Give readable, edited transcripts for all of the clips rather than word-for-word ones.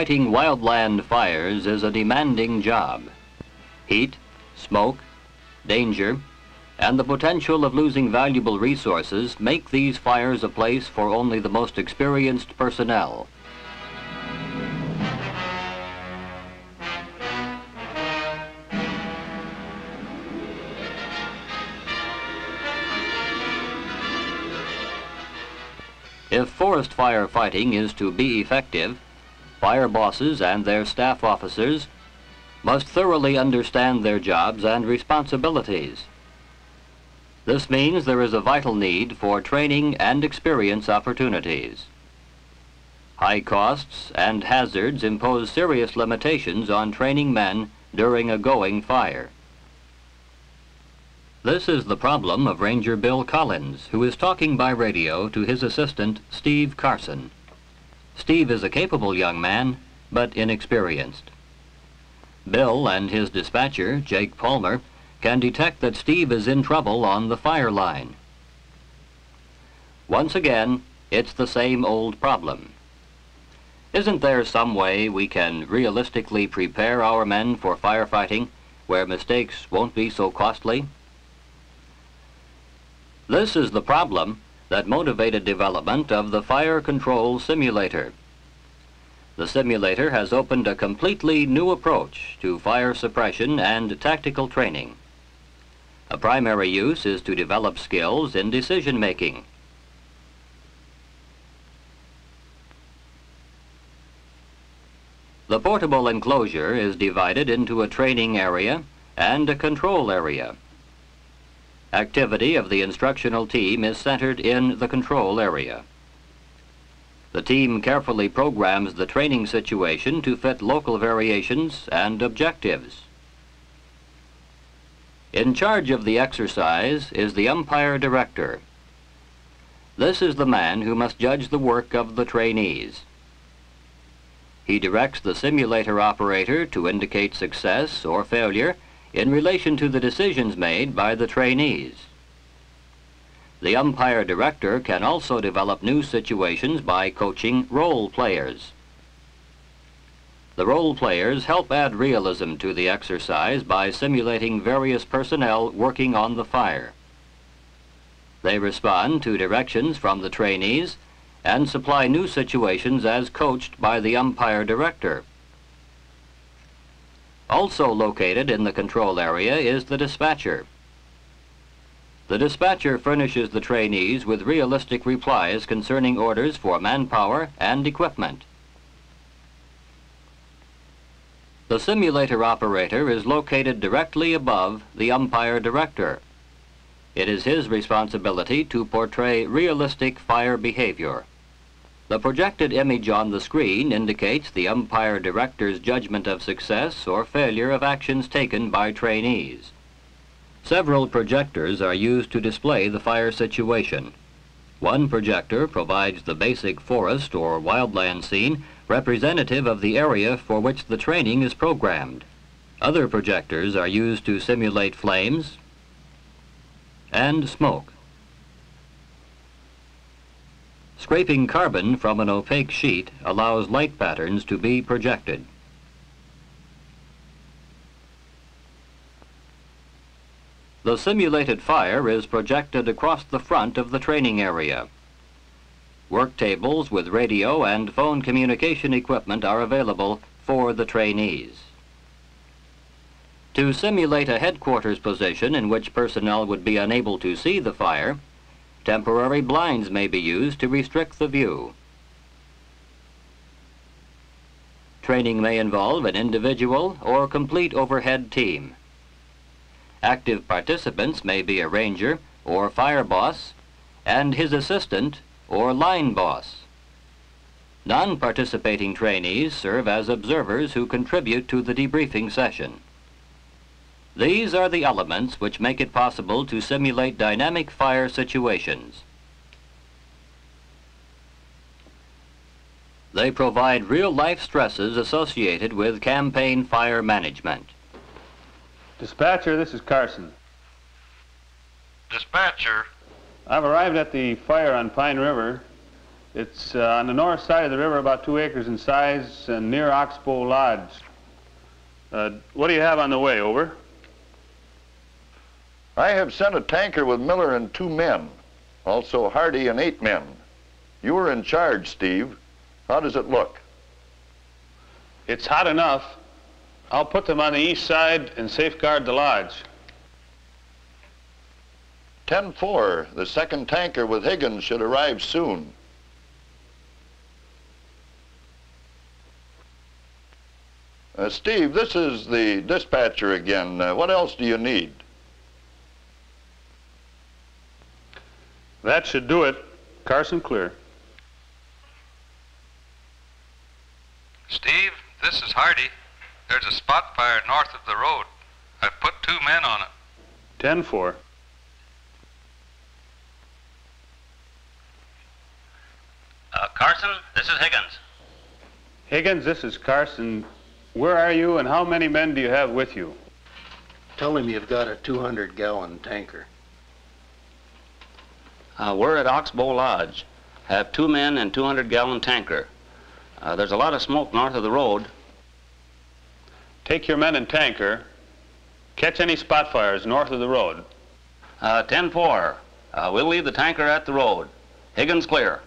Fighting wildland fires is a demanding job. Heat, smoke, danger, and the potential of losing valuable resources make these fires a place for only the most experienced personnel. If forest fire fighting is to be effective, fire bosses and their staff officers must thoroughly understand their jobs and responsibilities. This means there is a vital need for training and experience opportunities. High costs and hazards impose serious limitations on training men during a going fire. This is the problem of Ranger Bill Collins, who is talking by radio to his assistant, Steve Carson. Steve is a capable young man, but inexperienced. Bill and his dispatcher, Jake Palmer, can detect that Steve is in trouble on the fire line. Once again, it's the same old problem. Isn't there some way we can realistically prepare our men for firefighting where mistakes won't be so costly? This is the problem that motivated development of the Fire Control Simulator. The simulator has opened a completely new approach to fire suppression and tactical training. A primary use is to develop skills in decision-making. The portable enclosure is divided into a training area and a control area. Activity of the instructional team is centered in the control area. The team carefully programs the training situation to fit local variations and objectives. In charge of the exercise is the umpire director. This is the man who must judge the work of the trainees. He directs the simulator operator to indicate success or failure in relation to the decisions made by the trainees. The umpire director can also develop new situations by coaching role players. The role players help add realism to the exercise by simulating various personnel working on the fire. They respond to directions from the trainees and supply new situations as coached by the umpire director. Also located in the control area is the dispatcher. The dispatcher furnishes the trainees with realistic replies concerning orders for manpower and equipment. The simulator operator is located directly above the umpire director. It is his responsibility to portray realistic fire behavior. The projected image on the screen indicates the umpire director's judgment of success or failure of actions taken by trainees. Several projectors are used to display the fire situation. One projector provides the basic forest or wildland scene representative of the area for which the training is programmed. Other projectors are used to simulate flames and smoke. Scraping carbon from an opaque sheet allows light patterns to be projected. The simulated fire is projected across the front of the training area. Work tables with radio and phone communication equipment are available for the trainees. To simulate a headquarters position in which personnel would be unable to see the fire, temporary blinds may be used to restrict the view. Training may involve an individual or complete overhead team. Active participants may be a ranger or fire boss and his assistant or line boss. Non-participating trainees serve as observers who contribute to the debriefing session. These are the elements which make it possible to simulate dynamic fire situations. They provide real-life stresses associated with campaign fire management. Dispatcher, this is Carson. Dispatcher. I've arrived at the fire on Pine River. It's on the north side of the river, about 2 acres in size, and near Oxbow Lodge. What do you have on the way? Over. I have sent a tanker with Miller and 2 men, also Hardy and 8 men. You were in charge, Steve. How does it look? It's hot enough. I'll put them on the east side and safeguard the lodge. 10-4, the second tanker with Higgins should arrive soon. Steve, this is the dispatcher again. What else do you need? That should do it. Carson, clear. Steve, this is Hardy. There's a spot fire north of the road. I've put 2 men on it. 10-4. Carson, this is Higgins. Higgins, this is Carson. Where are you and how many men do you have with you? Tell him you've got a 200-gallon tanker. We're at Oxbow Lodge. Have 2 men and 200-gallon tanker. There's a lot of smoke north of the road. Take your men and tanker. Catch any spot fires north of the road. 10-4. We'll leave the tanker at the road. Higgins clear.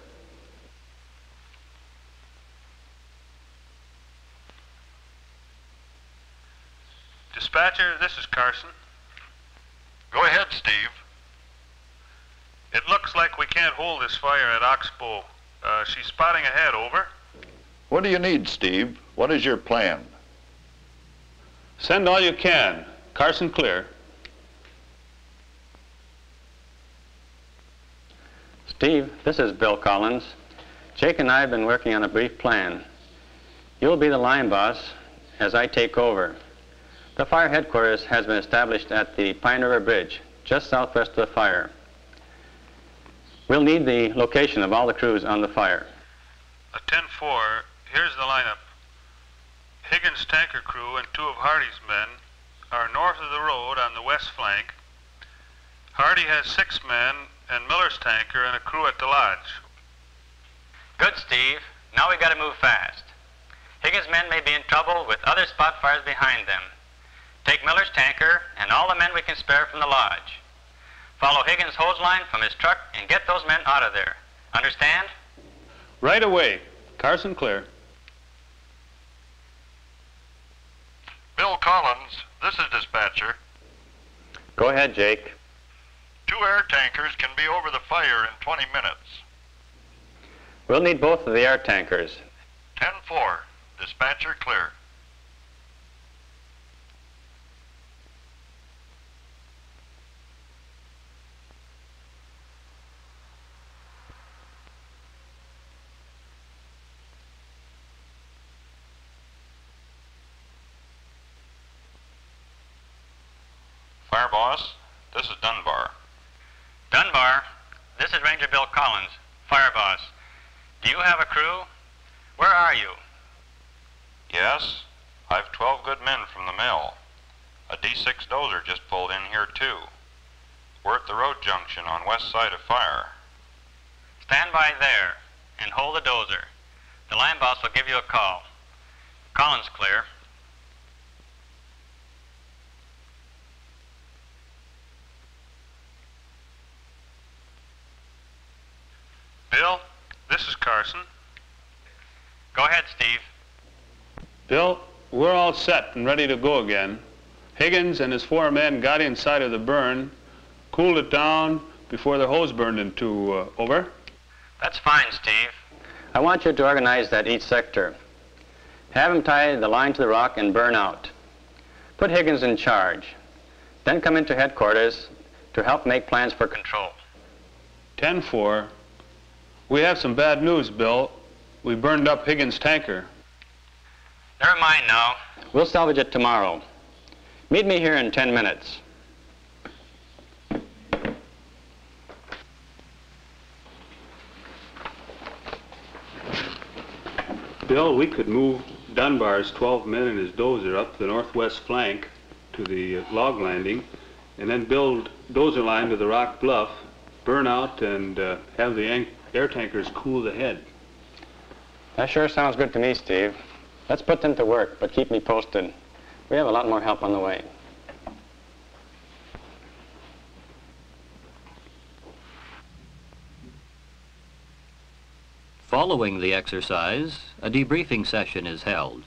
Dispatcher, this is Carson. Go ahead, Steve. It looks like we can't hold this fire at Oxbow. She's spotting ahead, over. What do you need, Steve? What is your plan? Send all you can. Carson, clear. Steve, this is Bill Collins. Jake and I have been working on a brief plan. You'll be the line boss as I take over. The fire headquarters has been established at the Pine River Bridge, just southwest of the fire. We'll need the location of all the crews on the fire. 10-4, here's the lineup. Higgins' tanker crew and 2 of Hardy's men are north of the road on the west flank. Hardy has 6 men and Miller's tanker and a crew at the lodge. Good, Steve. Now we gotta move fast. Higgins' men may be in trouble with other spot fires behind them. Take Miller's tanker and all the men we can spare from the lodge. Follow Higgins' hose line from his truck and get those men out of there. Understand? Right away. Carson, clear. Bill Collins, this is dispatcher. Go ahead, Jake. 2 air tankers can be over the fire in 20 minutes. We'll need both of the air tankers. 10-4, dispatcher clear. Fire boss, this is Dunbar. Dunbar, this is Ranger Bill Collins, fire boss. Do you have a crew? Where are you? Yes, I've 12 good men from the mill. A D6 dozer just pulled in here too. We're at the road junction on west side of fire. Stand by there and hold the dozer. The line boss will give you a call. Collins, clear. Bill, this is Carson. Go ahead, Steve. Bill, we're all set and ready to go again. Higgins and his 4 men got inside of the burn, cooled it down before the hose burned in 2. Over. That's fine, Steve. I want you to organize that each sector. Have him tie the line to the rock and burn out. Put Higgins in charge. Then come into headquarters to help make plans for control. 10-4. We have some bad news, Bill. We burned up Higgins' tanker. Never mind now. We'll salvage it tomorrow. Meet me here in 10 minutes. Bill, we could move Dunbar's 12 men and his dozer up the northwest flank to the log landing, and then build dozer line to the rock bluff, burn out, and have the air tankers cool the head. That sure sounds good to me, Steve. Let's put them to work, but keep me posted. We have a lot more help on the way. Following the exercise, a debriefing session is held.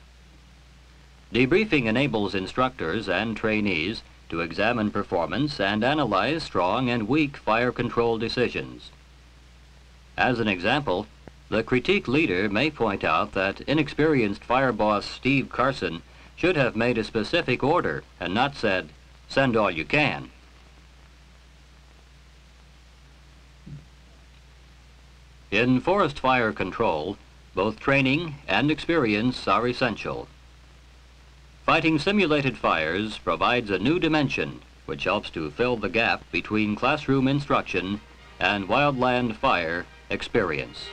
Debriefing enables instructors and trainees to examine performance and analyze strong and weak fire control decisions. As an example, the critique leader may point out that inexperienced fire boss Steve Carson should have made a specific order and not said, "Send all you can." In forest fire control, both training and experience are essential. Fighting simulated fires provides a new dimension which helps to fill the gap between classroom instruction and wildland fire experience.